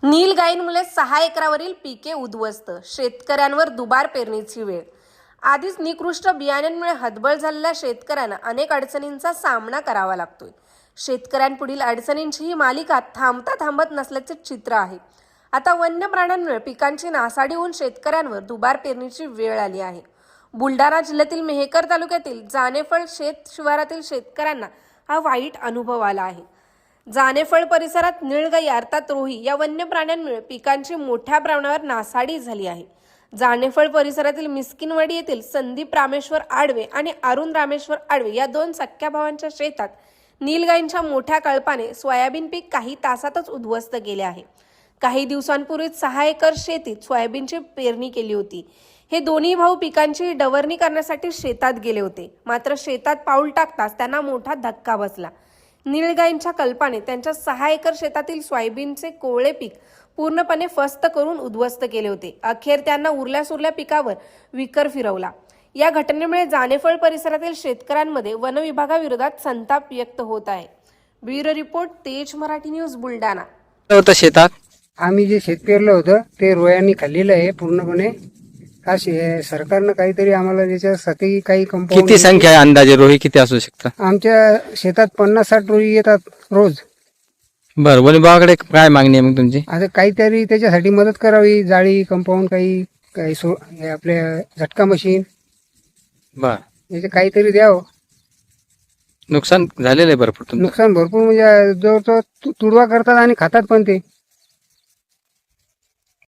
नीलगाईंमुळे 6 एकरावरील पिके उद्ध्वस्त, शेतकऱ्यांवर दुबार पेरणीची वेळ. आधीच निकृष्ट बियाण्यांमुळे हतबल झालेल्या शेतकऱ्यांना अनेक अडचणींचा सामना करावा लागतोय. शेतकऱ्यांपुढील अडचणींची ही मालिका थांबता थांबत नसल्याचे चित्र आहे. आता वन्य प्राण्यांमुळे पिकांची नासाडी होऊन शेतकऱ्यांवर दुबार पेरणीची वेळ आली आहे. बुलढाणा जिल्ह्यातील मेहकर तालुक्यातील जानेफळ शेत शिवारातील शेतकऱ्यांना हा वाईट अनुभव आला आहे. जानेफळ परिसरात निळगाई अर्थात रोही या वन्य प्राण्यांमुळे पिकांची मोठ्या प्रमाणावर नासाडी झाली आहे. जानेफळ परिसरातील मिस्किनवाडी येथील संदीप रामेश्वर आडवे आणि अरुण रामेश्वर आडवे या 2 सख्या भावांच्या शेतात नीलगाईंच्या मोठ्या कळपाने सोयाबीन पीक काही तासातच उद्ध्वस्त केले आहे. काही दिवसांपूर्वीच 6 एकर शेतीत सोयाबीनची पेरणी केली होती. हे दोन्ही भाऊ पिकांची डवरणी करण्यासाठी शेतात गेले होते. मात्र शेतात पाऊल टाकताच त्यांना मोठा धक्का बसला. नीलगाईंच्या कल्पाने त्यांच्या 6 एकर शेतातील सोयाबीनचे कोवळे पीक पूर्णपणे फस्त करून उद्ध्वस्त केले होते. अखेर त्यांना उरल्या पिकावर विकर फिरवला. या घटनेमुळे जानेफळ परिसरातील शेतकऱ्यांमध्ये वन विभागाविरोधात संताप व्यक्त होत आहे. ब्युरो रिपोर्ट, तेज मराठी न्यूज, बुलढाणा. होतं शेतात आम्ही जे शेत पेरलं होतं ते रोयांनी खाल्लेलं आहे पूर्णपणे. असे सरकारनं काहीतरी आम्हाला त्याच्यासाठी काही कंपाऊंड. किती संख्या आहे अंदाजे रोही किती असू शकतं? आमच्या शेतात 50-60 रोई येतात रोज. बरं, वन विभागाकडे काय मागणी आहे मग तुमची? आता काहीतरी त्याच्यासाठी मदत करावी, जाळी, कंपाऊंड, काही काही हे आपल्या झटका मशीन, बर, याचे काहीतरी द्यावं. नुकसान झालेलं आहे भरपूर तुमचं. नुकसान भरपूर म्हणजे जवळजवळ तुडवा करतात आणि खातात पण ते.